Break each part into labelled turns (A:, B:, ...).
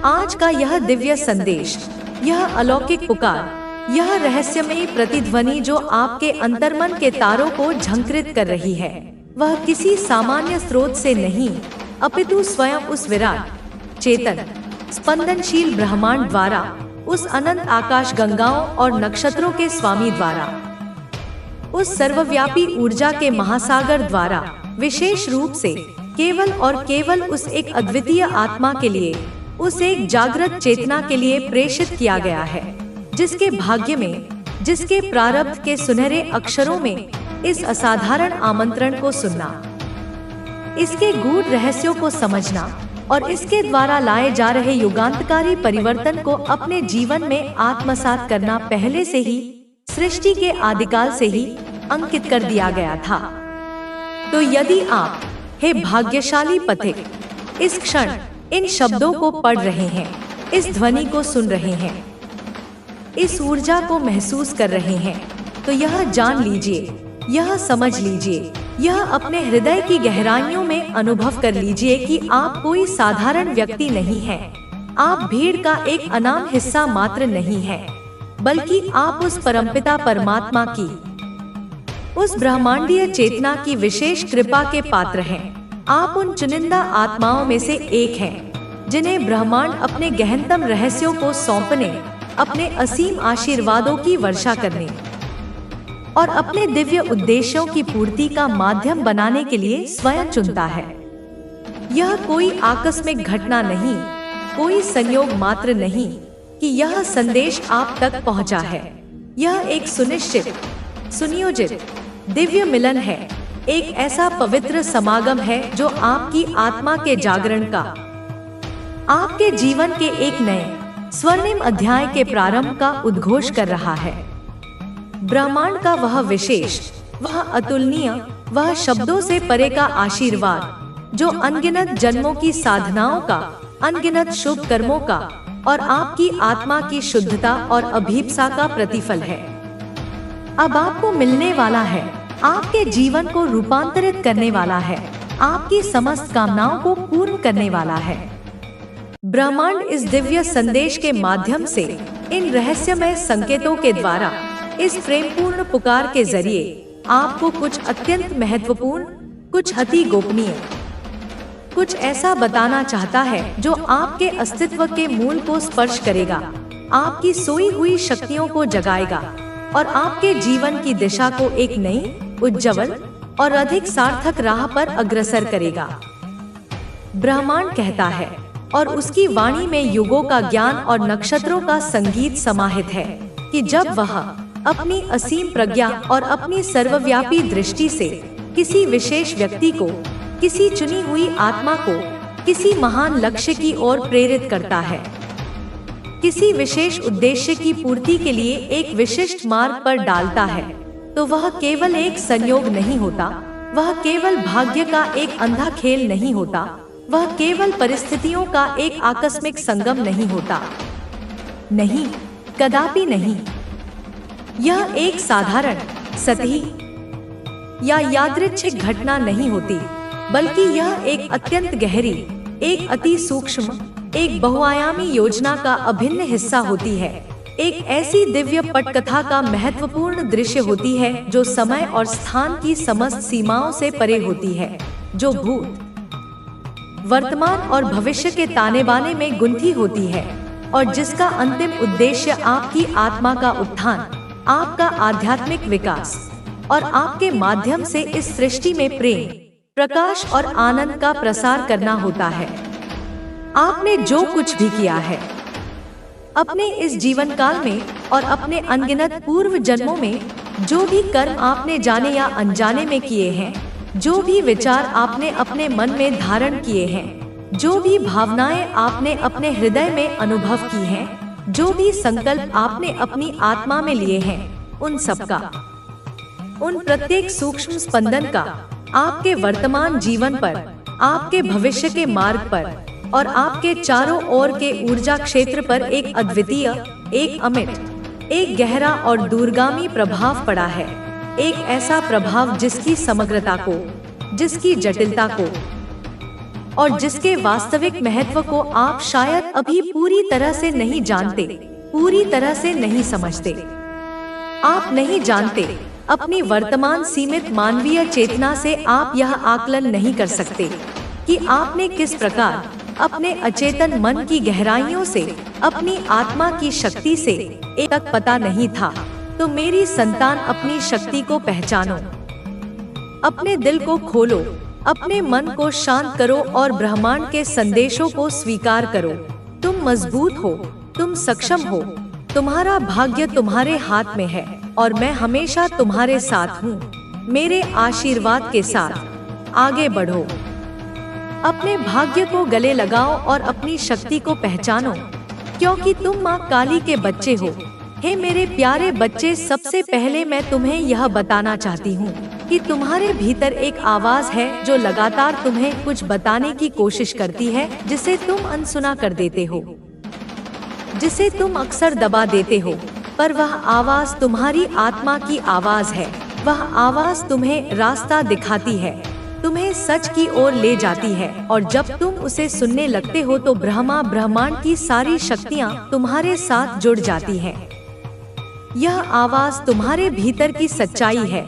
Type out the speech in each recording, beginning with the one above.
A: आज का यह दिव्य संदेश, यह अलौकिक पुकार, यह रहस्यमयी प्रतिध्वनि जो आपके अंतर्मन के तारों को झंकृत कर रही है, वह किसी सामान्य स्रोत से नहीं, अपितु स्वयं उस विराट, चेतन, स्पंदनशील ब्रह्मांड द्वारा, उस अनंत आकाश गंगाओं और नक्षत्रों के स्वामी द्वारा, उस सर्वव्यापी ऊर्जा के महासागर द्वारा, विशेष रूप से केवल और केवल उस एक अद्वितीय आत्मा के लिए, उस एक जागृत चेतना के लिए प्रेषित किया गया है, जिसके भाग्य में, जिसके प्रारब्ध के सुनहरे अक्षरों में इस असाधारण आमंत्रण को सुनना, इसके गूढ़ रहस्यों को समझना और इसके द्वारा लाए जा रहे युगांतकारी परिवर्तन को अपने जीवन में आत्मसात करना पहले से ही, सृष्टि के आदिकाल से ही अंकित कर दिया गया था। तो यदि आप, हे भाग्यशाली पथिक, इस क्षण इन शब्दों को पढ़ रहे हैं, इस ध्वनि को सुन रहे हैं, इस ऊर्जा को महसूस कर रहे हैं, तो यह जान लीजिए, यह समझ लीजिए, यह अपने हृदय की गहराइयों में अनुभव कर लीजिए कि आप कोई साधारण व्यक्ति नहीं हैं। आप भीड़ का एक अनाम हिस्सा मात्र नहीं हैं, बल्कि आप उस परमपिता परमात्मा की, उस ब्रह्मांडीय चेतना की विशेष कृपा के पात्र हैं। आप उन चुनिंदा आत्माओं में से एक हैं, जिन्हें ब्रह्मांड अपने गहनतम रहस्यों को सौंपने, अपने असीम आशीर्वादों की वर्षा करने और अपने दिव्य उद्देश्यों की पूर्ति का माध्यम बनाने के लिए स्वयं चुनता है। यह कोई आकस्मिक घटना नहीं, कोई संयोग मात्र नहीं कि यह संदेश आप तक पहुंचा है। यह एक सुनिश्चित, सुनियोजित दिव्य मिलन है, एक ऐसा पवित्र समागम है जो आपकी आत्मा के जागरण का, आपके जीवन के एक नए स्वर्णिम अध्याय के प्रारंभ का उद्घोष कर रहा है। ब्रह्मांड का वह विशेष, वह अतुलनीय, वह शब्दों से परे का आशीर्वाद जो अनगिनत जन्मों की साधनाओं का, अनगिनत शुभ कर्मों का और आपकी आत्मा की शुद्धता और अभीप्सा का प्रतिफल है, अब आपको मिलने वाला है, आपके जीवन को रूपांतरित करने वाला है, आपकी समस्त कामनाओं को पूर्ण करने वाला है। ब्रह्मांड इस दिव्य संदेश के माध्यम से, इन रहस्यमय संकेतों के द्वारा, इस प्रेमपूर्ण पुकार के जरिए आपको कुछ अत्यंत महत्वपूर्ण, कुछ अति गोपनीय, कुछ ऐसा बताना चाहता है जो आपके अस्तित्व के मूल को स्पर्श करेगा, आपकी सोई हुई शक्तियों को जगाएगा और आपके जीवन की दिशा को एक नई, उज्ज्वल और अधिक सार्थक राह पर अग्रसर करेगा। ब्रह्मांड कहता है और उसकी वाणी में युगों का ज्ञान और नक्षत्रों का संगीत समाहित है कि जब वह अपनी असीम प्रज्ञा और अपनी सर्वव्यापी दृष्टि से किसी विशेष व्यक्ति को, किसी चुनी हुई आत्मा को किसी महान लक्ष्य की ओर प्रेरित करता है, किसी विशेष उद्देश्य की पूर्ति के लिए एक विशिष्ट मार्ग पर डालता है, तो वह केवल एक संयोग नहीं होता, वह केवल भाग्य का एक अंधा खेल नहीं होता, वह केवल परिस्थितियों का एक आकस्मिक संगम नहीं होता। नहीं, कदापि नहीं। यह एक साधारण, सतही या यादृच्छिक घटना नहीं होती, बल्कि यह एक अत्यंत गहरी, एक अति सूक्ष्म, एक बहुआयामी योजना का अभिन्न हिस्सा होती है। एक ऐसी दिव्य पटकथा का महत्वपूर्ण दृश्य होती है जो समय और स्थान की समस्त सीमाओं से परे होती है, जो भूत, वर्तमान और भविष्य के ताने बाने में गुंथी होती है और जिसका अंतिम उद्देश्य आपकी आत्मा का उत्थान, आपका आध्यात्मिक विकास और आपके माध्यम से इस सृष्टि में प्रेम, प्रकाश और आनंद का प्रसार करना होता है। आपने जो कुछ भी किया है अपने इस जीवन काल में और अपने अनगिनत पूर्व जन्मों में, जो भी कर्म आपने जाने या अनजाने में किए हैं, जो भी विचार आपने अपने मन में धारण किए हैं, जो भी भावनाएं आपने अपने हृदय में अनुभव की हैं, जो भी संकल्प आपने अपनी आत्मा में लिए हैं, उन सबका, उन प्रत्येक सूक्ष्म स्पंदन का आपके वर्तमान जीवन पर, आपके भविष्य के मार्ग पर और आपके चारों ओर के ऊर्जा क्षेत्र पर एक अद्वितीय, एक अमिट, एक गहरा और दूरगामी प्रभाव पड़ा है। एक ऐसा प्रभाव जिसकी समग्रता को, जिसकी जटिलता को और जिसके वास्तविक महत्व को आप शायद अभी पूरी तरह से नहीं जानते, पूरी तरह से नहीं समझते। आप नहीं जानते, अपनी वर्तमान सीमित मानवीय चेतना से आप यह आकलन नहीं कर सकते कि आपने किस प्रकार अपने अचेतन मन की गहराइयों से, अपनी आत्मा की शक्ति से एक तक पता नहीं था। तो मेरी संतान, अपनी शक्ति को पहचानो, अपने दिल को खोलो, अपने मन को शांत करो और ब्रह्मांड के संदेशों को स्वीकार करो। तुम मजबूत हो, तुम सक्षम हो, तुम्हारा भाग्य तुम्हारे हाथ में है और मैं हमेशा तुम्हारे साथ हूँ। मेरे आशीर्वाद के साथ आगे बढ़ो। अपने भाग्य को गले लगाओ और अपनी शक्ति को पहचानो, क्योंकि तुम माँ काली के बच्चे हो। हे मेरे प्यारे बच्चे, सबसे पहले मैं तुम्हें यह बताना चाहती हूँ कि तुम्हारे भीतर एक आवाज है जो लगातार तुम्हें कुछ बताने की कोशिश करती है, जिसे तुम अनसुना कर देते हो, जिसे तुम अक्सर दबा देते हो। पर वह आवाज तुम्हारी आत्मा की आवाज है। वह आवाज तुम्हें रास्ता दिखाती है, तुम्हें सच की ओर ले जाती है, और जब तुम उसे सुनने लगते हो तो ब्रह्मांड की सारी शक्तियाँ तुम्हारे साथ जुड़ जाती हैं। यह आवाज तुम्हारे भीतर की सच्चाई है,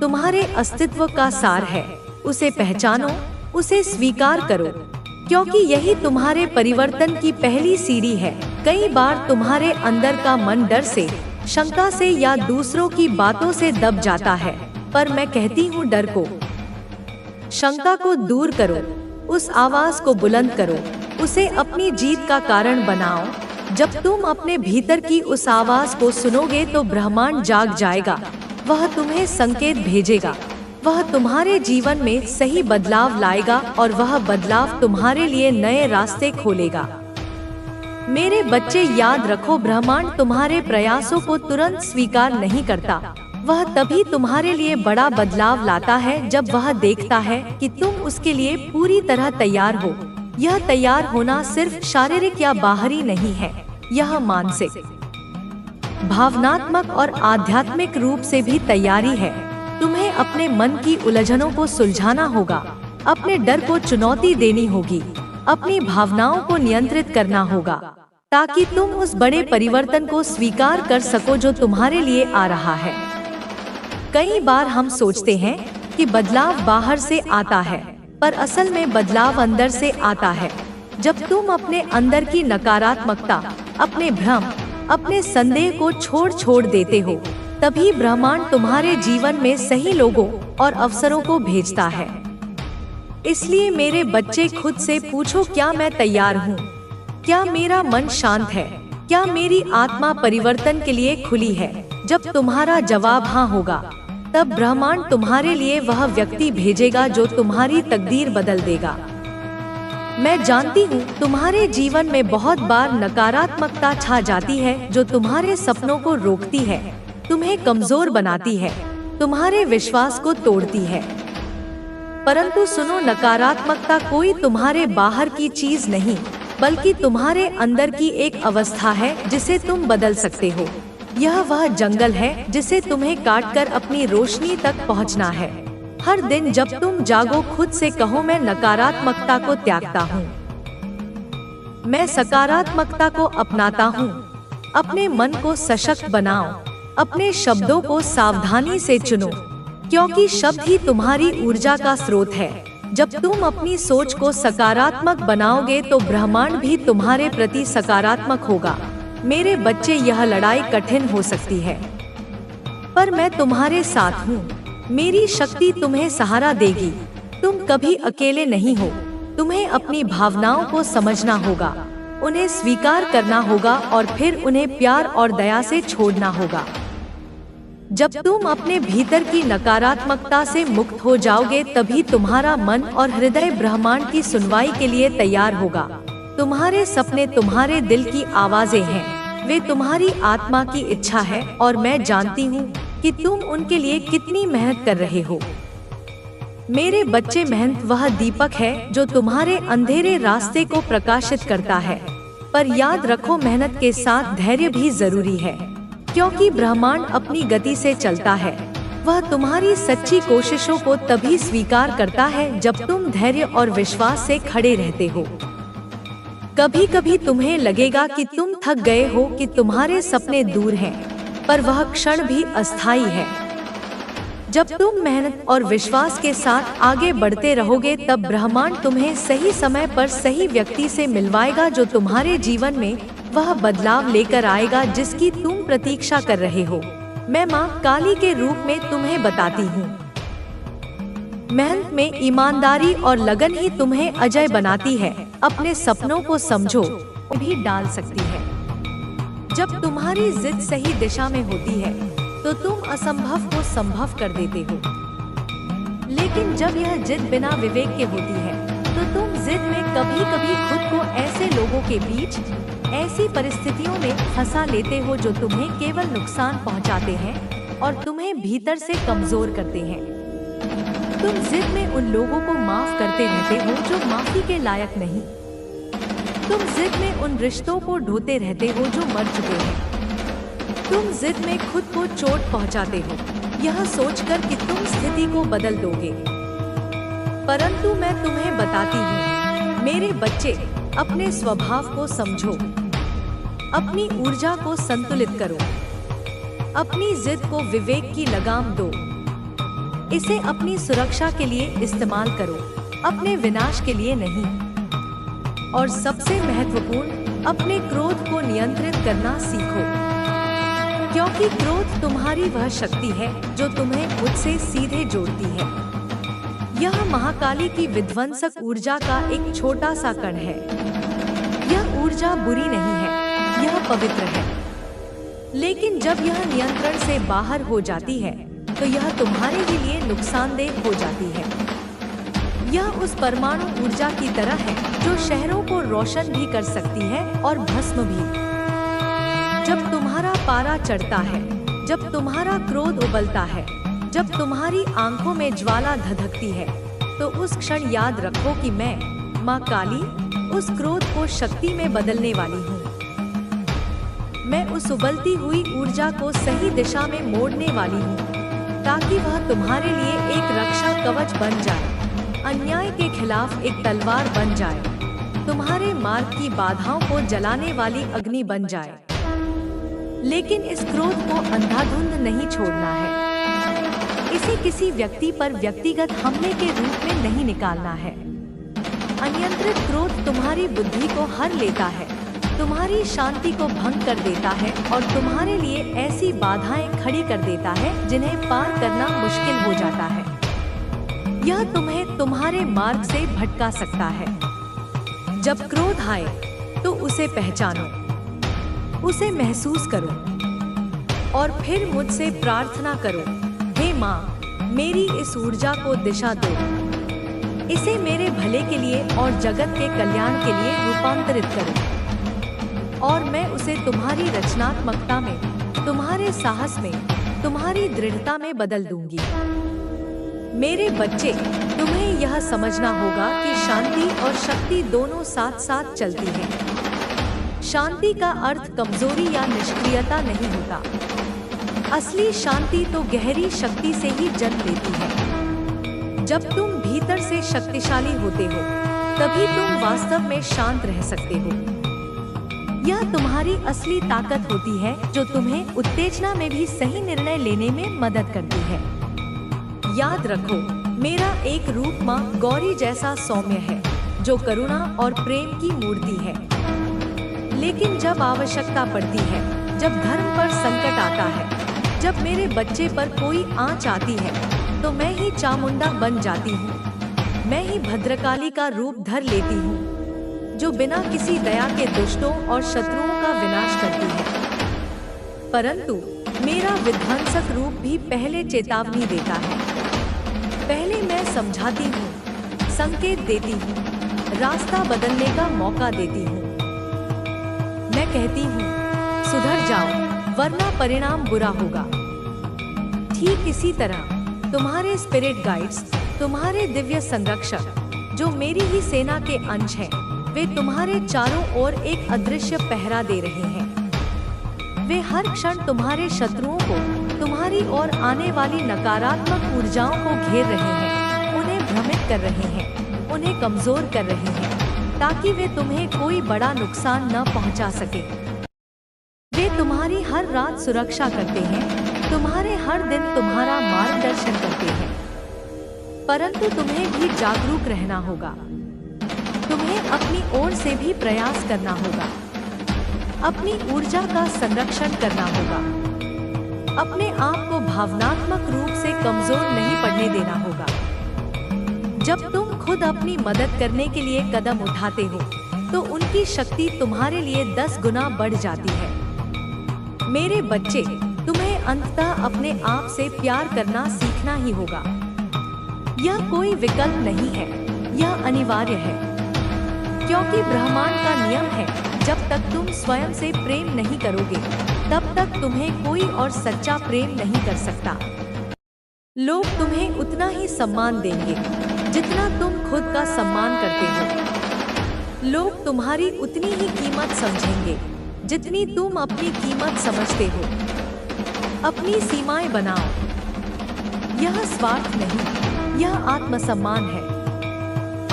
A: तुम्हारे अस्तित्व का सार है। उसे पहचानो, उसे स्वीकार करो, क्योंकि यही तुम्हारे परिवर्तन की पहली सीढ़ी है। कई बार तुम्हारे अंदर का मन डर से, शंका से या दूसरों की बातों से दब जाता है, पर मैं कहती हूँ, डर को, शंका को दूर करो, उस आवाज को बुलंद करो, उसे अपनी जीत का कारण बनाओ। जब तुम अपने भीतर की उस आवाज को सुनोगे तो ब्रह्मांड जाग जाएगा। वह तुम्हें संकेत भेजेगा, वह तुम्हारे जीवन में सही बदलाव लाएगा और वह बदलाव तुम्हारे लिए नए रास्ते खोलेगा। मेरे बच्चे, याद रखो, ब्रह्मांड तुम्हारे प्रयासों को तुरंत स्वीकार नहीं करता। वह तभी तुम्हारे लिए बड़ा बदलाव लाता है जब वह देखता है कि तुम उसके लिए पूरी तरह तैयार हो। यह तैयार होना सिर्फ शारीरिक या बाहरी नहीं है, यह मानसिक, भावनात्मक और आध्यात्मिक रूप से भी तैयारी है। तुम्हें अपने मन की उलझनों को सुलझाना होगा, अपने डर को चुनौती देनी होगी, अपनी भावनाओं को नियंत्रित करना होगा, ताकि तुम उस बड़े परिवर्तन को स्वीकार कर सको जो तुम्हारे लिए आ रहा है। कई बार हम सोचते हैं कि बदलाव बाहर से आता है, पर असल में बदलाव अंदर से आता है। जब तुम अपने अंदर की नकारात्मकता, अपने भ्रम, अपने संदेह को छोड़ देते हो, तभी ब्रह्मांड तुम्हारे जीवन में सही लोगों और अवसरों को भेजता है। इसलिए मेरे बच्चे, खुद से पूछो, क्या मैं तैयार हूँ? क्या मेरा मन शांत है? क्या मेरी आत्मा परिवर्तन के लिए खुली है? जब तुम्हारा जवाब हाँ होगा, तब ब्रह्मांड तुम्हारे लिए वह व्यक्ति भेजेगा जो तुम्हारी तकदीर बदल देगा। मैं जानती हूँ, तुम्हारे जीवन में बहुत बार नकारात्मकता छा जाती है जो तुम्हारे सपनों को रोकती है, तुम्हें कमजोर बनाती है, तुम्हारे विश्वास को तोड़ती है। परंतु सुनो, नकारात्मकता कोई तुम्हारे बाहर की चीज नहीं, बल्कि तुम्हारे अंदर की एक अवस्था है जिसे तुम बदल सकते हो। यह वह जंगल है जिसे तुम्हें काटकर अपनी रोशनी तक पहुंचना है। हर दिन जब तुम जागो, खुद से कहो, मैं नकारात्मकता को त्यागता हूँ, मैं सकारात्मकता को अपनाता हूँ। अपने मन को सशक्त बनाओ, अपने शब्दों को सावधानी से चुनो, क्योंकि शब्द ही तुम्हारी ऊर्जा का स्रोत है। जब तुम अपनी सोच को सकारात्मक बनाओगे तो ब्रह्मांड भी तुम्हारे प्रति सकारात्मक होगा। मेरे बच्चे, यह लड़ाई कठिन हो सकती है, पर मैं तुम्हारे साथ हूँ। मेरी शक्ति तुम्हें सहारा देगी। तुम कभी अकेले नहीं हो। तुम्हें अपनी भावनाओं को समझना होगा, उन्हें स्वीकार करना होगा और फिर उन्हें प्यार और दया से छोड़ना होगा। जब तुम अपने भीतर की नकारात्मकता से मुक्त हो जाओगे, तभी तुम्हारा मन और हृदय ब्रह्मांड की सुनवाई के लिए तैयार होगा। तुम्हारे सपने तुम्हारे दिल की आवाजें हैं, वे तुम्हारी आत्मा की इच्छा है, और मैं जानती हूँ कि तुम उनके लिए कितनी मेहनत कर रहे हो। मेरे बच्चे, मेहनत वह दीपक है जो तुम्हारे अंधेरे रास्ते को प्रकाशित करता है, पर याद रखो, मेहनत के साथ धैर्य भी जरूरी है, क्योंकि ब्रह्मांड अपनी गति से चलता है। वह तुम्हारी सच्ची कोशिशों को तभी स्वीकार करता है जब तुम धैर्य और विश्वास से खड़े रहते हो। कभी कभी तुम्हें लगेगा कि तुम थक गए हो, कि तुम्हारे सपने दूर हैं, पर वह क्षण भी अस्थायी है। जब तुम मेहनत और विश्वास के साथ आगे बढ़ते रहोगे, तब ब्रह्मांड तुम्हें सही समय पर सही व्यक्ति से मिलवाएगा, जो तुम्हारे जीवन में वह बदलाव लेकर आएगा जिसकी तुम प्रतीक्षा कर रहे हो। मैं माँ काली के रूप में तुम्हें बताती हूँ, मेहनत में ईमानदारी और लगन ही तुम्हें अजय बनाती है। अपने सपनों को समझो भी डाल सकती है। जब तुम्हारी जिद सही दिशा में होती है तो तुम असंभव को संभव कर देते हो, लेकिन जब यह जिद बिना विवेक के होती है तो तुम जिद में कभी कभी खुद को ऐसे लोगों के बीच, ऐसी परिस्थितियों में फंसा लेते हो जो तुम्हें केवल नुकसान पहुंचाते हैं और तुम्हें भीतर से कमजोर करते हैं। तुम जिद में उन लोगों को माफ करते रहते हो जो माफी के लायक नहीं। तुम जिद में उन रिश्तों को ढोते रहते हो जो मर चुके हैं। तुम जिद में खुद को चोट पहुंचाते हो, यह सोचकर कि तुम स्थिति को बदल दोगे। परंतु मैं तुम्हें बताती हूँ, मेरे बच्चे, अपने स्वभाव को समझो, अपनी ऊर्जा को संतुलित करो, अपनी जिद को विवेक की लगाम दो, इसे अपनी सुरक्षा के लिए इस्तेमाल करो, अपने विनाश के लिए नहीं। और सबसे महत्वपूर्ण, अपने क्रोध को नियंत्रित करना सीखो, क्योंकि क्रोध तुम्हारी वह शक्ति है जो तुम्हें खुद से सीधे जोड़ती है। यह महाकाली की विध्वंसक ऊर्जा का एक छोटा सा कण है। यह ऊर्जा बुरी नहीं है, यह पवित्र है। लेकिन जब यह नियंत्रण से बाहर हो जाती है तो यह तुम्हारे ही लिए नुकसानदेह हो जाती है। यह उस परमाणु ऊर्जा की तरह है जो शहरों को रोशन भी कर सकती है और भस्म भी। जब तुम्हारा पारा चढ़ता है, जब तुम्हारा क्रोध उबलता है, जब तुम्हारी आंखों में ज्वाला धधकती है, तो उस क्षण याद रखो कि मैं, माँ काली, उस क्रोध को शक्ति में बदलने वाली हूँ। मैं उस उबलती हुई ऊर्जा को सही दिशा में मोड़ने वाली हूँ, ताकि वह तुम्हारे लिए एक रक्षा कवच बन जाए, अन्याय के खिलाफ एक तलवार बन जाए, तुम्हारे मार्ग की बाधाओं को जलाने वाली अग्नि बन जाए। लेकिन इस क्रोध को अंधाधुंध नहीं छोड़ना है। इसे किसी व्यक्ति पर व्यक्तिगत हमले के रूप में नहीं निकालना है। अनियंत्रित क्रोध तुम्हारी बुद्धि को हर लेता है, तुम्हारी शांति को भंग कर देता है और तुम्हारे लिए ऐसी बाधाएं खड़ी कर देता है जिन्हें पार करना मुश्किल हो जाता है। यह तुम्हें तुम्हारे मार्ग से भटका सकता है। जब क्रोध आए तो उसे पहचानो, उसे महसूस करो और फिर मुझसे प्रार्थना करो, हे माँ, मेरी इस ऊर्जा को दिशा दो, इसे मेरे भले के लिए और जगत के कल्याण के लिए रूपांतरित करो और मैं उसे तुम्हारी रचनात्मकता में, तुम्हारे साहस में, तुम्हारी दृढ़ता में बदल दूंगी। मेरे बच्चे, तुम्हें यह समझना होगा कि शांति और शक्ति दोनों साथ साथ चलती हैं। शांति का अर्थ कमजोरी या निष्क्रियता नहीं होता। असली शांति तो गहरी शक्ति से ही जन्म लेती है। जब तुम भीतर से शक्तिशाली होते हो, तभी तुम वास्तव में शांत रह सकते हो। यह तुम्हारी असली ताकत होती है जो तुम्हें उत्तेजना में भी सही निर्णय लेने में मदद करती है। याद रखो, मेरा एक रूप माँ गौरी जैसा सौम्य है, जो करुणा और प्रेम की मूर्ति है। लेकिन जब आवश्यकता पड़ती है, जब धर्म पर संकट आता है, जब मेरे बच्चे पर कोई आंच आती है, तो मैं ही चामुंडा बन जाती हूँ। मैं ही भद्रकाली का रूप धर लेती हूँ, जो बिना किसी दया के दुष्टों और शत्रुओं का विनाश करती है। परंतु मेरा विध्वंसक रूप भी पहले चेतावनी देता है। पहले मैं समझाती हूँ, संकेत देती हूँ, रास्ता बदलने का मौका देती हूँ। मैं कहती हूँ, सुधर जाओ, वरना परिणाम बुरा होगा। ठीक इसी तरह तुम्हारे स्पिरिट गाइड्स, तुम्हारे दिव्य संरक्षक, जो मेरी ही सेना के अंश हैं, वे तुम्हारे चारों ओर एक अदृश्य पहरा दे रहे हैं। वे हर क्षण तुम्हारे शत्रुओं को तुम्हारी ओर आने वाली नकारात्मक ऊर्जाओं को घेर रहे हैं, उन्हें भ्रमित कर रहे हैं, उन्हें कमजोर कर रहे हैं, ताकि वे तुम्हें कोई बड़ा नुकसान न पहुंचा सके। वे तुम्हारी हर रात सुरक्षा करते हैं, तुम्हारे हर दिन तुम्हारा मार्गदर्शन करते हैं, परंतु तुम्हें भी जागरूक रहना होगा। तुम्हें अपनी ओर से भी प्रयास करना होगा, अपनी ऊर्जा का संरक्षण करना होगा, अपने आप को भावनात्मक रूप से कमजोर नहीं पड़ने देना होगा। जब तुम खुद अपनी मदद करने के लिए कदम उठाते हो, तो उनकी शक्ति तुम्हारे लिए 10 गुना बढ़ जाती है। मेरे बच्चे, तुम्हें अंततः अपने आप से प्यार करना सीखना ही होगा। यह कोई विकल्प नहीं है, यह अनिवार्य है, क्योंकि ब्रह्मांड का नियम है, जब तक तुम स्वयं से प्रेम नहीं करोगे, तब तक तुम्हें कोई और सच्चा प्रेम नहीं कर सकता। लोग तुम्हें उतना ही सम्मान देंगे जितना तुम खुद का सम्मान करते हो। लोग तुम्हारी उतनी ही कीमत समझेंगे जितनी तुम अपनी कीमत समझते हो। अपनी सीमाएं बनाओ। यह स्वार्थ नहीं, यह आत्मसम्मान है।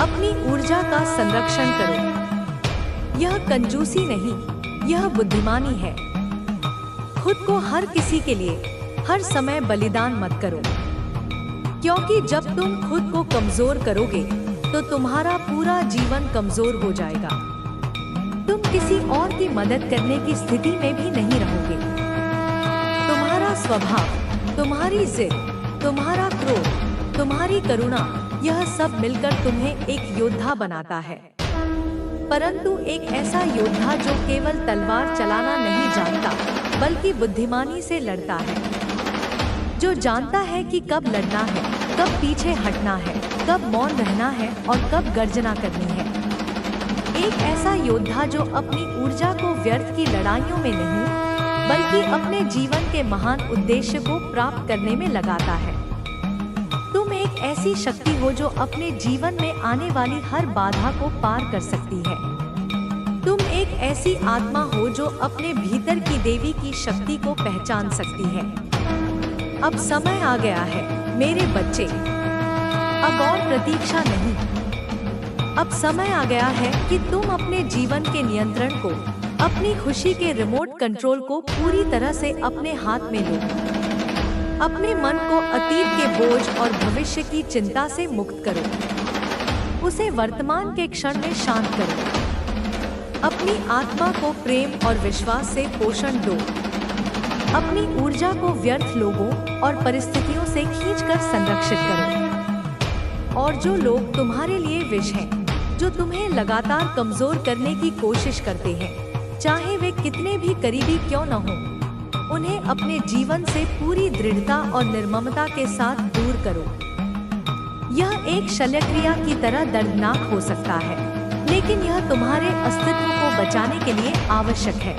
A: अपनी ऊर्जा का संरक्षण करो। यह कंजूसी नहीं, यह बुद्धिमानी है। खुद को हर किसी के लिए हर समय बलिदान मत करो, क्योंकि जब तुम खुद को कमजोर करोगे तो तुम्हारा पूरा जीवन कमजोर हो जाएगा। तुम किसी और की मदद करने की स्थिति में भी नहीं रहोगे। तुम्हारा स्वभाव, तुम्हारी जिद, तुम्हारा क्रोध, तुम्हारी करुणा, यह सब मिलकर तुम्हें एक योद्धा बनाता है, परंतु एक ऐसा योद्धा जो केवल तलवार चलाना नहीं जानता, बल्कि बुद्धिमानी से लड़ता है, जो जानता है कि कब लड़ना है, कब पीछे हटना है, कब मौन रहना है और कब गर्जना करनी है। एक ऐसा योद्धा जो अपनी ऊर्जा को व्यर्थ की लड़ाइयों में नहीं, बल्कि अपने जीवन के महान उद्देश्य को प्राप्त करने में लगाता है। तुम एक ऐसी शक्ति हो जो अपने जीवन में आने वाली हर बाधा को पार कर सकती है। तुम एक ऐसी आत्मा हो जो अपने भीतर की देवी की शक्ति को पहचान सकती है। अब समय आ गया है मेरे बच्चे, अब और प्रतीक्षा नहीं। अब समय आ गया है कि तुम अपने जीवन के नियंत्रण को, अपनी खुशी के रिमोट कंट्रोल को पूरी तरह से अपने हाथ में लो। अपने मन को अतीत के बोझ और भविष्य की चिंता से मुक्त करो। उसे वर्तमान के क्षण में शांत करो। अपनी आत्मा को प्रेम और विश्वास से पोषण दो। अपनी ऊर्जा को व्यर्थ लोगों और परिस्थितियों से खींचकर संरक्षित करो। और जो लोग तुम्हारे लिए विष हैं, जो तुम्हें लगातार कमजोर करने की कोशिश करते हैं, चाहे वे कितने भी करीबी क्यों न हो, उन्हें अपने जीवन से पूरी दृढ़ता और निर्ममता के साथ दूर करो। यह एक शल्यक्रिया की तरह दर्दनाक हो सकता है, लेकिन यह तुम्हारे अस्तित्व को बचाने के लिए आवश्यक है।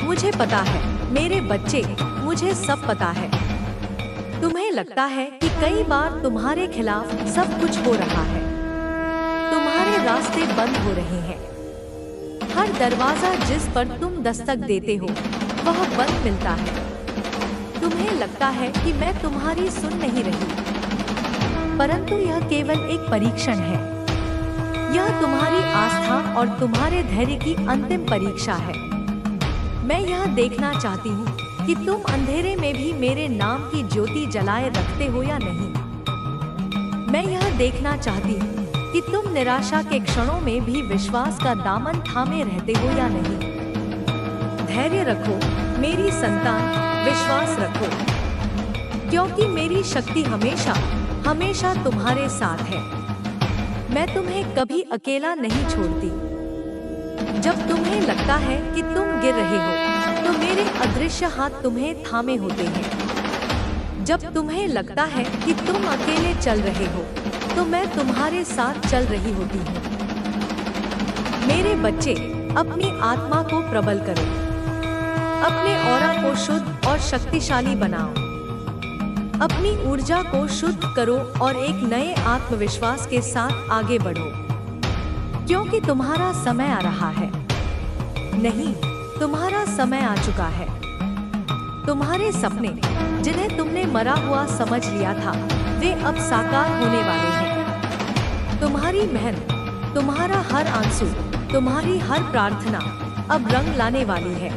A: मुझे पता है मेरे बच्चे, मुझे सब पता है। तुम्हें लगता है कि कई बार तुम्हारे खिलाफ सब कुछ हो रहा है, तुम्हारे रास्ते बंद हो रहे हैं। हर दरवाजा जिस पर तुम दस्तक देते हो वह बंद मिलता है। तुम्हें लगता है कि मैं तुम्हारी सुन नहीं रही, परंतु यह केवल एक परीक्षण है। यह तुम्हारी आस्था और तुम्हारे धैर्य की अंतिम परीक्षा है। मैं यह देखना चाहती हूँ कि तुम अंधेरे में भी मेरे नाम की ज्योति जलाए रखते हो या नहीं। मैं यह देखना चाहती हूँ कि तुम निराशा के क्षणों में भी विश्वास का दामन थामे रहते हो या नहीं। धैर्य रखो मेरी संतान, विश्वास रखो, क्योंकि मेरी शक्ति हमेशा हमेशा तुम्हारे साथ है। मैं तुम्हें कभी अकेला नहीं छोड़ती। जब तुम्हें लगता है कि तुम गिर रहे हो, तो मेरे अदृश्य हाथ तुम्हें थामे होते हैं। जब तुम्हें लगता है कि तुम अकेले चल रहे हो, तो मैं तुम्हारे साथ चल रही होती हूँ। मेरे बच्चे, अपनी आत्मा को प्रबल करो, अपने ऑरा को शुद्ध और शक्तिशाली बनाओ। अपनी ऊर्जा को शुद्ध करो और एक नए आत्मविश्वास के साथ आगे बढ़ो, क्योंकि तुम्हारा समय आ रहा है। नहीं, तुम्हारा समय आ चुका है। तुम्हारे सपने, जिन्हें तुमने मरा हुआ समझ लिया था, वे अब साकार होने वाले हैं। तुम्हारी मेहनत, तुम्हारा हर आंसू, तुम्हारी हर प्रार्थना अब रंग लाने वाली है।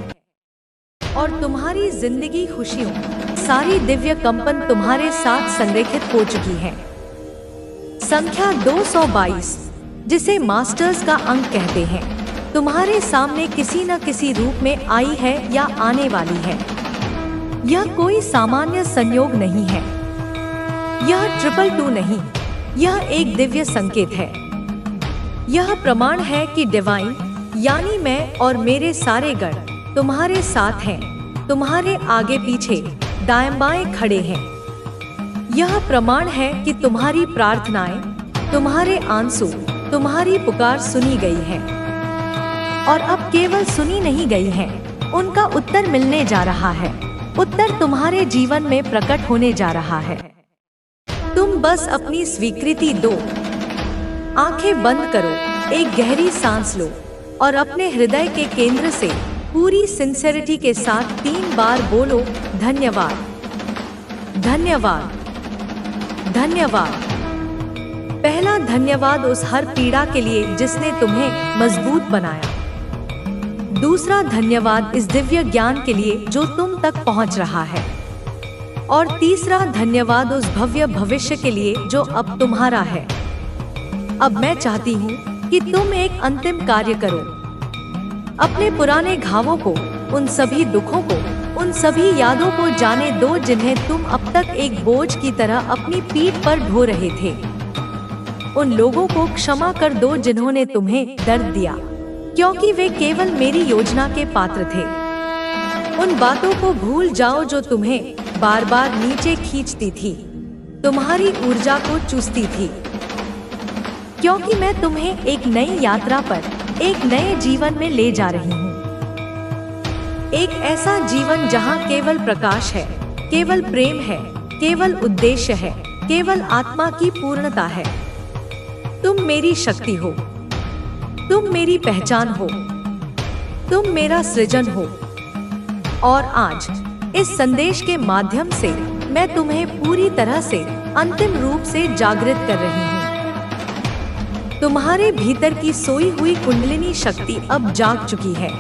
A: और तुम्हारी जिंदगी खुशियों, सारी दिव्य कंपन तुम्हारे साथ संरेखित हो चुकी है। संख्या 222, जिसे मास्टर्स का अंक कहते हैं, तुम्हारे सामने किसी न किसी रूप में आई है या आने वाली है। यह कोई सामान्य संयोग नहीं है, यह 222 नहीं, यह एक दिव्य संकेत है। यह प्रमाण है कि डिवाइन, यानी मैं और मेरे सारे गण तुम्हारे साथ हैं, तुम्हारे आगे पीछे दाएं बाएं खड़े हैं। यह प्रमाण है कि तुम्हारी प्रार्थनाएं, तुम्हारे आंसू, तुम्हारी पुकार सुनी गई है। और अब केवल सुनी नहीं गई है, उनका उत्तर मिलने जा रहा है। उत्तर तुम्हारे जीवन में प्रकट होने जा रहा है। तुम बस अपनी स्वीकृति दो। आंखें बंद करो, एक गहरी सांस लो और अपने हृदय के केंद्र से पूरी सिंसेरिटी के साथ 3 बार बोलो, धन्यवाद, धन्यवाद, धन्यवाद। पहला धन्यवाद उस हर पीड़ा के लिए जिसने तुम्हें मजबूत बनाया। दूसरा धन्यवाद इस दिव्य ज्ञान के लिए जो तुम तक पहुंच रहा है। और तीसरा धन्यवाद उस भव्य भविष्य के लिए जो अब तुम्हारा है। अब मैं चाहती हूँ कि तुम एक अंतिम कार्य करो। अपने पुराने घावों को, उन सभी दुखों को, उन सभी यादों को जाने दो जिन्हें तुम अब तक एक बोझ की तरह अपनी पीठ पर ढो रहे थे। उन लोगों को क्षमा कर दो जिन्होंने तुम्हें दर्द दिया, क्योंकि वे केवल मेरी योजना के पात्र थे। उन बातों को भूल जाओ जो तुम्हें बार बार नीचे खींचती थी, तुम्हारी ऊर्जा को चूसती थी। क्योंकि मैं तुम्हें एक नई यात्रा पर, एक नए जीवन में ले जा रही हूँ। एक ऐसा जीवन जहाँ केवल प्रकाश है, केवल प्रेम है, केवल उद्देश्य है, केवल आत्मा की पूर्णता है। तुम मेरी शक्ति हो, तुम मेरी पहचान हो, तुम मेरा सृजन हो। और आज इस संदेश के माध्यम से मैं तुम्हें पूरी तरह से अंतिम रूप से जागृत कर रही हूँ। तुम्हारे भीतर की सोई हुई कुंडलिनी शक्ति अब जाग चुकी है।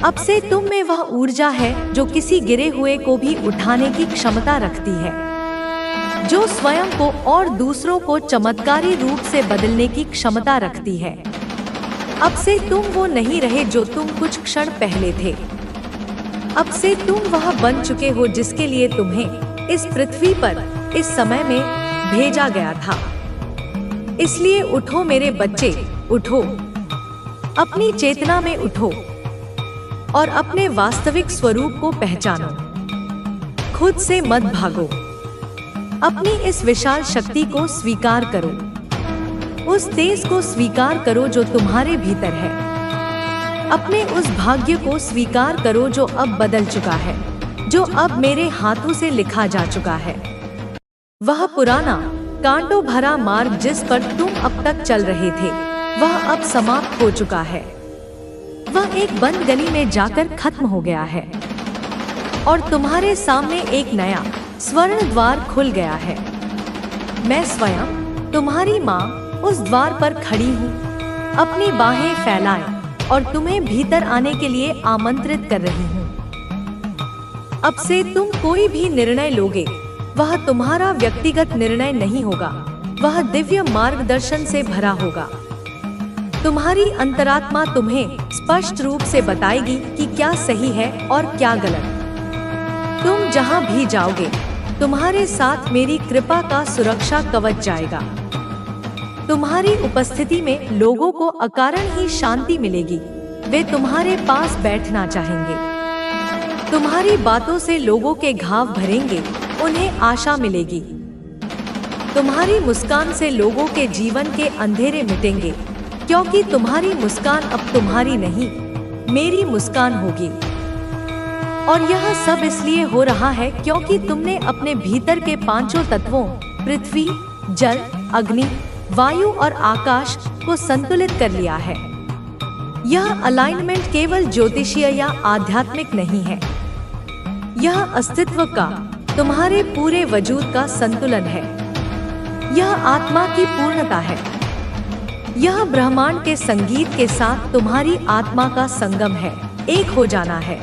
A: अब से तुम में वह ऊर्जा है जो किसी गिरे हुए को भी उठाने की क्षमता रखती है, जो स्वयं को और दूसरों को चमत्कारी रूप से बदलने की क्षमता रखती है। अब से तुम वो नहीं रहे जो तुम कुछ क्षण पहले थे। अब से तुम वह बन चुके हो जिसके लिए तुम्हें इस पृथ्वी पर, इस समय में भेजा गया था। इसलिए उठो मेरे बच्चे, उठो, अपनी चेतना में उठो और अपने वास्तविक स्वरूप को पहचानो। खुद से मत भागो, अपनी इस विशाल शक्ति को स्वीकार करो, उस तेज को स्वीकार करो जो तुम्हारे भीतर है। अपने उस भाग्य को स्वीकार करो जो अब बदल चुका है, जो अब मेरे हाथों से लिखा जा चुका है। वह पुराना कांटों भरा मार्ग जिस पर तुम अब तक चल रहे थे, वह अब समाप्त हो चुका है। वह एक बंद गली में जाकर खत्म हो गया है और तुम्हारे सामने एक नया स्वर्ण द्वार खुल गया है। मैं स्वयं तुम्हारी माँ उस द्वार पर खड़ी हूँ, अपनी बाहें फैलाए और तुम्हें भीतर आने के लिए आमंत्रित कर रही हूँ। अब से तुम कोई भी निर्णय लोगे, वह तुम्हारा व्यक्तिगत निर्णय नहीं होगा, वह दिव्य मार्गदर्शन से भरा होगा। तुम्हारी अंतरात्मा तुम्हें स्पष्ट रूप से बताएगी कि क्या सही है और क्या गलत। तुम जहाँ भी जाओगे, तुम्हारे साथ मेरी कृपा का सुरक्षा कवच जाएगा। तुम्हारी उपस्थिति में लोगों को अकारण ही शांति मिलेगी, वे तुम्हारे पास बैठना चाहेंगे। तुम्हारी बातों से लोगों के घाव भरेंगे, उन्हें आशा मिलेगी। तुम्हारी मुस्कान से लोगों के जीवन के अंधेरे मिटेंगे, क्योंकि तुम्हारी मुस्कान अब तुम्हारी नहीं, मेरी मुस्कान होगी। और यह सब इसलिए हो रहा है क्योंकि तुमने अपने भीतर के पांचों तत्वों पृथ्वी, जल, अग्नि, वायु और आकाश को संतुलित कर लिया है। यह अलाइनमेंट केवल ज्योतिषीय या आध्यात्मिक नहीं है, यह अस्तित्व का, तुम्हारे पूरे वजूद का संतुलन है। यह आत्मा की पूर्णता है। यह ब्रह्मांड के संगीत के साथ तुम्हारी आत्मा का संगम है, एक हो जाना है।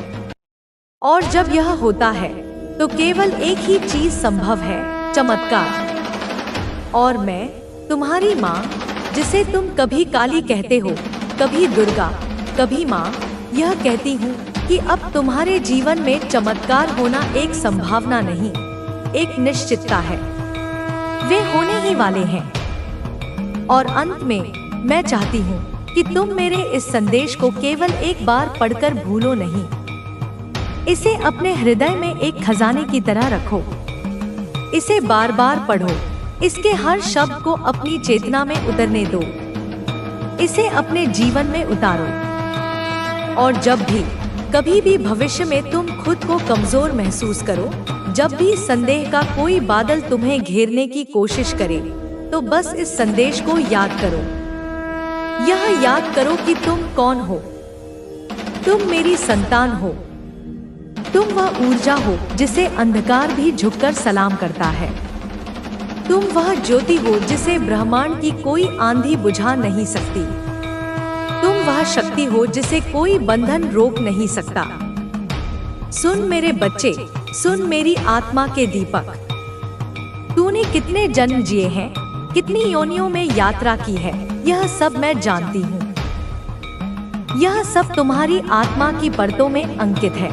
A: और जब यह होता है तो केवल एक ही चीज संभव है, चमत्कार। और मैं, तुम्हारी माँ, जिसे तुम कभी काली कहते हो, कभी दुर्गा, कभी माँ, यह कहती हूँ कि अब तुम्हारे जीवन में चमत्कार होना एक संभावना नहीं, एक निश्चितता है। वे होने ही वाले हैं। और अंत में मैं चाहती हूँ कि तुम मेरे इस संदेश को केवल एक बार पढ़कर भूलो नहीं। इसे अपने हृदय में एक खजाने की तरह रखो। इसे बार बार पढ़ो। इसके हर शब्द को अपनी चेतना में उतरने दो। इसे अपने जीवन में उतारो। और जब भी, कभी भी भविष्य में तुम खुद को कमजोर महसूस करो, जब भी संदेह का कोई बादल तुम्हें घेरने की कोशिश करे, तो बस इस संदेश को याद करो। यह याद करो कि तुम कौन हो। तुम मेरी संतान हो। तुम वह ऊर्जा हो जिसे अंधकार भी झुककर सलाम करता है। तुम वह ज्योति हो जिसे ब्रह्मांड की कोई आंधी बुझा नहीं सकती। तुम वह शक्ति हो जिसे कोई बंधन रोक नहीं सकता। सुन मेरे बच्चे, सुन मेरी आत्मा के दीपक। तूने कितने जन्म जिए हैं, कितनी योनियों में यात्रा की है, यह सब मैं जानती हूँ। यह सब तुम्हारी आत्मा की परतों में अंकित है।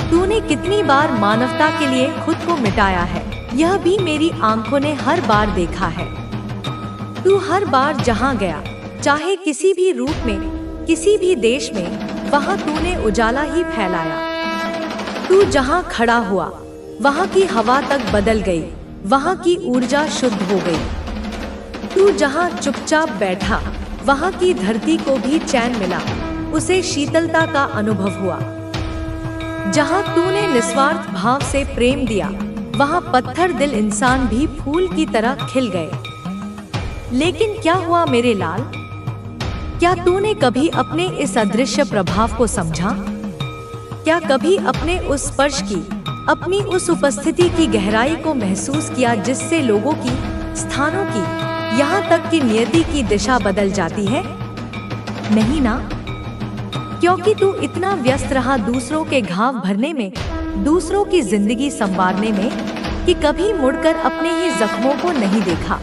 A: तूने कितनी बार मानवता के लिए खुद को मिटाया है, यह भी मेरी आंखों ने हर बार देखा है। तू हर बार जहाँ गया, चाहे किसी भी रूप में, किसी भी देश में, वहाँ तूने उजाला ही फैलाया। तू जहाँ खड़ा हुआ, वहाँ की हवा तक बदल गई, वहाँ की ऊर्जा शुद्ध हो गई। तू जहाँ चुपचाप बैठा, वहाँ की धरती को भी चैन मिला, उसे शीतलता का अनुभव हुआ। जहाँ तूने निस्वार्थ भाव से प्रेम दिया, वहाँ पत्थर दिल इंसान भी फूल की तरह खिल गए। लेकिन क्या हुआ मेरे लाल? क्या तूने कभी अपने इस अदृश्य प्रभाव को समझा? क्या कभी अपने उस स्पर्श की, अपनी उस उपस्थिति की गहराई को महसूस किया जिससे लोगों की, स्थानों की, यहाँ तक कि नियति की दिशा बदल जाती है? नहीं ना? क्योंकि तू इतना व्यस्त रहा दूसरों के घाव भरने में, दूसरों की जिंदगी संवारने में, कि कभी मुड़कर अपने ही जख्मों को नहीं देखा।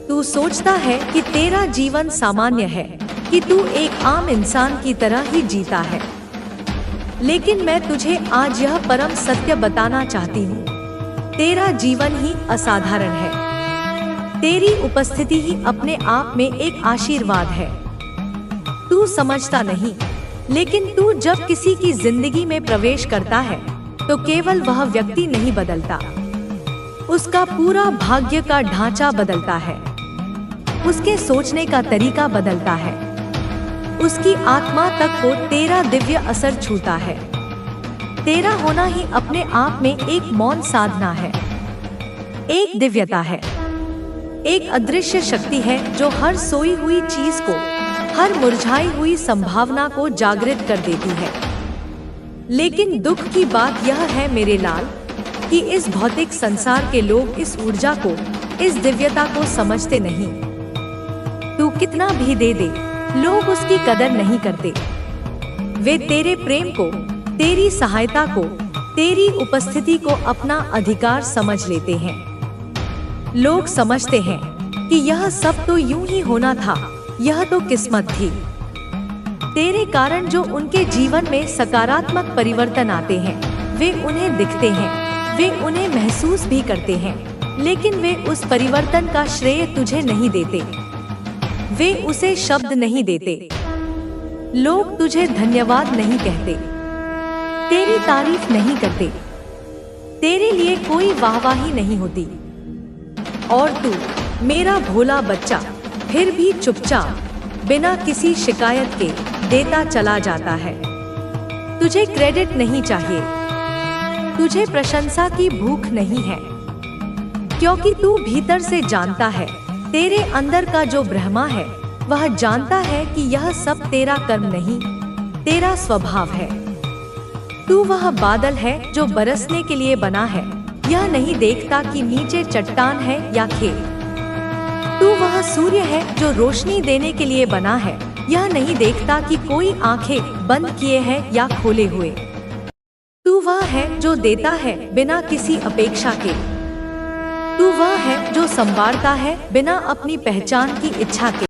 A: तू सोचता है कि तेरा जीवन सामान्य है, कि तू एक आम इंसान की तरह ही जीता है। लेकिन मैं तुझे आज यह परम सत्य बताना चाहती हूँ, तेरा जीवन ही असाधारण है। तेरी उपस्थिति ही अपने आप में एक आशीर्वाद है। तू समझता नहीं, लेकिन तू जब किसी की जिंदगी में प्रवेश करता है, तो केवल वह व्यक्ति नहीं बदलता, उसका पूरा भाग्य का ढांचा बदलता है। उसके सोचने का तरीका बदलता है। उसकी आत्मा तक को तेरा दिव्य असर छूता है। तेरा होना ही अपने आप में एक मौन साधना है, एक दिव्यता है, एक अदृश्य शक्ति है जो हर सोई हुई चीज को, हर मुरझाई हुई संभावना को जागृत कर देती है। लेकिन दुख की बात यह है मेरे लाल, कि इस भौतिक संसार के लोग इस ऊर्जा को, इस दिव्यता को समझते नहीं। तू कितना भी दे दे, लोग उसकी कदर नहीं करते। वे तेरे प्रेम को, तेरी सहायता को, तेरी उपस्थिति को अपना अधिकार समझ लेते हैं। लोग समझते हैं कि यह सब तो यूं ही होना था, यह तो किस्मत थी। तेरे कारण जो उनके जीवन में सकारात्मक परिवर्तन आते हैं, वे उन्हें दिखते हैं, वे उन्हें महसूस भी करते हैं, लेकिन वे उस परिवर्तन का श्रेय तुझे नहीं देते। वे उसे शब्द नहीं देते। लोग तुझे धन्यवाद नहीं कहते, तेरी तारीफ नहीं करते, तेरे लिए कोई वाहवाही नहीं होती। और तू, मेरा भोला बच्चा, फिर भी चुपचाप, बिना किसी शिकायत के देता चला जाता है। तुझे क्रेडिट नहीं चाहिए, तुझे प्रशंसा की भूख नहीं है, क्योंकि तू भीतर से जानता है, तेरे अंदर का जो ब्रह्मा है, वह जानता है कि यह सब तेरा कर्म नहीं, तेरा स्वभाव है। तू वह बादल है जो बरसने के लिए बना है, यह नहीं देखता कि नीचे चट्टान है या खेत। तू वह सूर्य है जो रोशनी देने के लिए बना है, यह नहीं देखता कि कोई आंखें बंद किए है या खोले हुए। तू वह है जो देता है बिना किसी अपेक्षा के। तू वह है जो संवारता है बिना अपनी पहचान की इच्छा के।